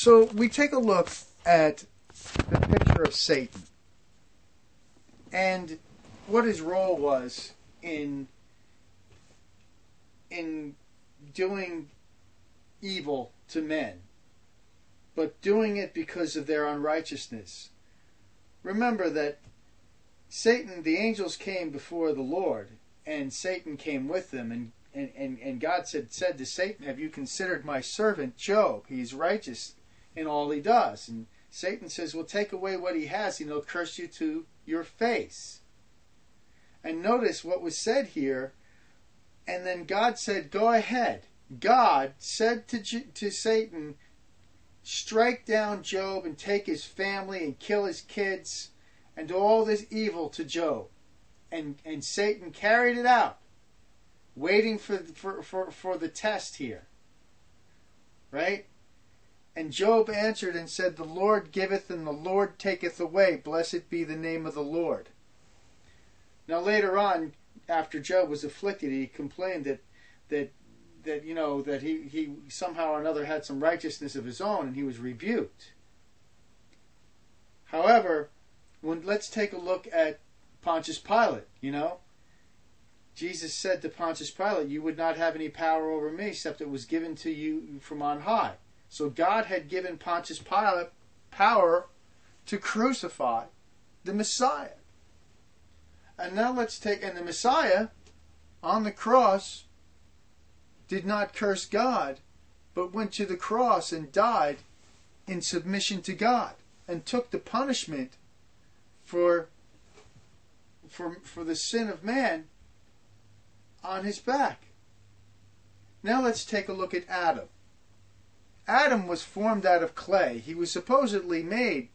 So we take a look at the picture of Satan and what his role was in doing evil to men, but doing it because of their unrighteousness. Remember that Satan, the angels came before the Lord, and Satan came with them, and God said to Satan, "Have you considered my servant Job? He's righteous in all he does." And Satan says, "Well, take away what he has, and he'll curse you to your face." And notice what was said here. And then God said, "Go ahead." God said to Satan, "Strike down Job and take his family and kill his kids and do all this evil to Job." And Satan carried it out, waiting for the test here. Right? And Job answered and said, "The Lord giveth and the Lord taketh away. Blessed be the name of the Lord." Now later on, after Job was afflicted, he complained that he somehow or another had some righteousness of his own, and he was rebuked. However, let's take a look at Pontius Pilate. Jesus said to Pontius Pilate, "You would not have any power over me except it was given to you from on high." So God had given Pontius Pilate power to crucify the Messiah. And now and the Messiah on the cross did not curse God, but went to the cross and died in submission to God and took the punishment for the sin of man on his back. Now let's take a look at Adam. Adam was formed out of clay. He was supposedly made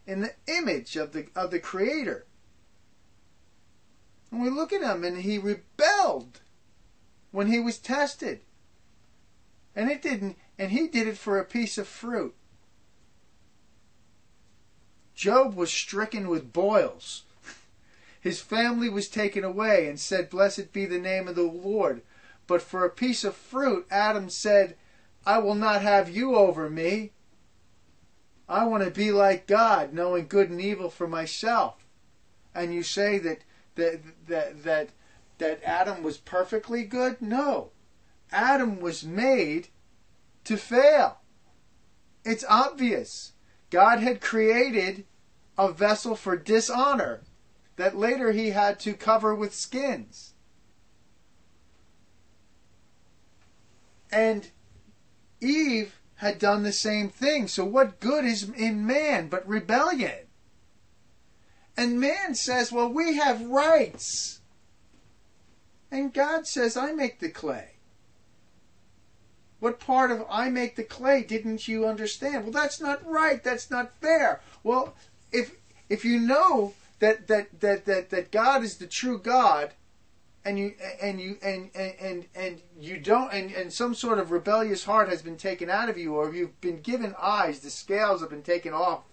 in the image of the Creator. And we look at him, and he rebelled when he was tested. And he did it for a piece of fruit. Job was stricken with boils. His family was taken away and said, "Blessed be the name of the Lord." But for a piece of fruit, Adam said, "I will not have you over me. I want to be like God, knowing good and evil for myself." And you say that Adam was perfectly good? No. Adam was made to fail. It's obvious. God had created a vessel for dishonor that later he had to cover with skins. And Eve had done the same thing. So what good is in man but rebellion? And man says, "Well, we have rights." And God says, "I make the clay." What part of "I make the clay" didn't you understand? Well, that's not right. That's not fair. Well, if you know that God is the true God, and you don't, and some sort of rebellious heart has been taken out of you, or you've been given eyes, the scales have been taken off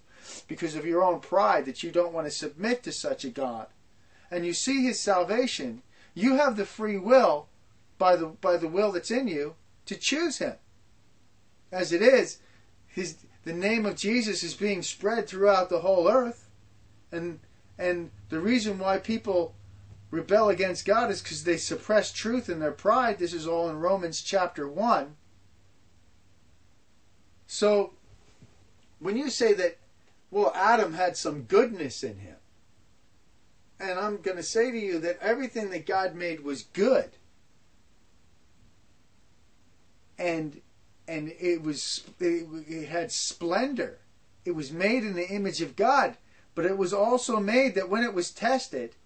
because of your own pride, that you don't want to submit to such a God, and you see his salvation, you have the free will by the will that's in you to choose him. As it is, the name of Jesus is being spread throughout the whole earth, and the reason why people rebel against God is because they suppress truth in their pride. This is all in Romans chapter 1. So when you say that, well, Adam had some goodness in him, and I'm going to say to you that everything that God made was good, and it had splendor. It was made in the image of God, but it was also made that when it was tested,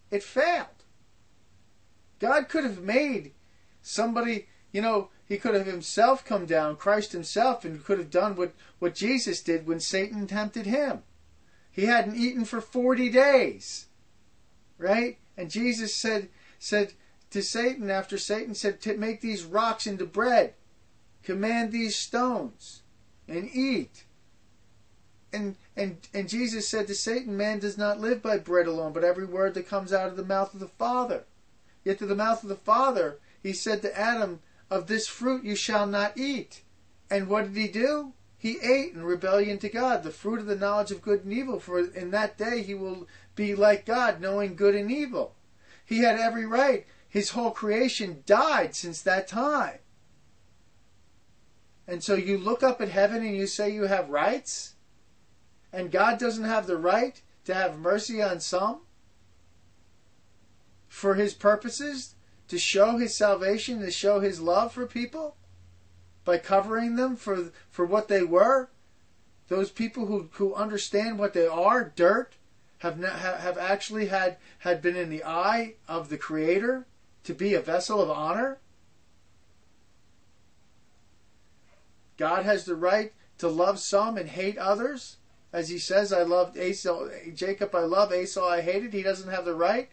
it failed. God could have made somebody, he could have himself come down, Christ himself, and could have done what Jesus did when Satan tempted him. He hadn't eaten for 40 days. Right? And Jesus said to Satan, after Satan said, "To make these rocks into bread, command these stones, and eat." And Jesus said to Satan, "Man does not live by bread alone, but every word that comes out of the mouth of the Father." Yet to the mouth of the Father, he said to Adam, "Of this fruit you shall not eat." And what did he do? he ate in rebellion to God, the fruit of the knowledge of good and evil, for in that day he will be like God, knowing good and evil. He had every right. His whole creation died since that time. And so you look up at heaven and you say you have rights? And God doesn't have the right to have mercy on some? For his purposes? To show his salvation, to show his love for people? By covering them for what they were? Those people who understand what they are, dirt, have actually had been in the eye of the Creator to be a vessel of honor? God has the right to love some and hate others? As he says, I loved Jacob I love, Esau I hated. He doesn't have the right?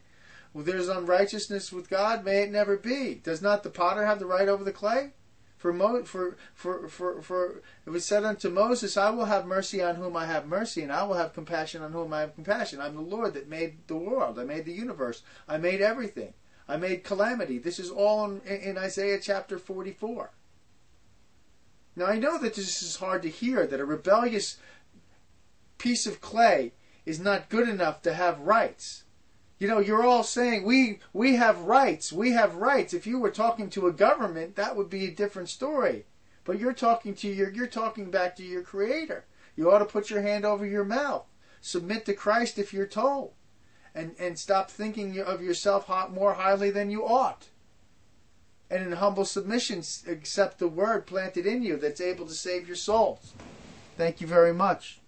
Well, there's unrighteousness with God, may it never be. Does not the potter have the right over the clay? For it was said unto Moses, I will have mercy on whom I have mercy, and I will have compassion on whom I have compassion. I'm the Lord that made the world. I made the universe. I made everything. I made calamity. This is all in Isaiah chapter 44. Now I know that this is hard to hear, that a rebellious piece of clay is not good enough to have rights. You know, you're all saying, we have rights, we have rights. If you were talking to a government, that would be a different story. But you're talking back to your Creator. You ought to put your hand over your mouth. Submit to Christ if you're told. And stop thinking of yourself more highly than you ought. And in humble submission, accept the word planted in you that's able to save your souls. Thank you very much.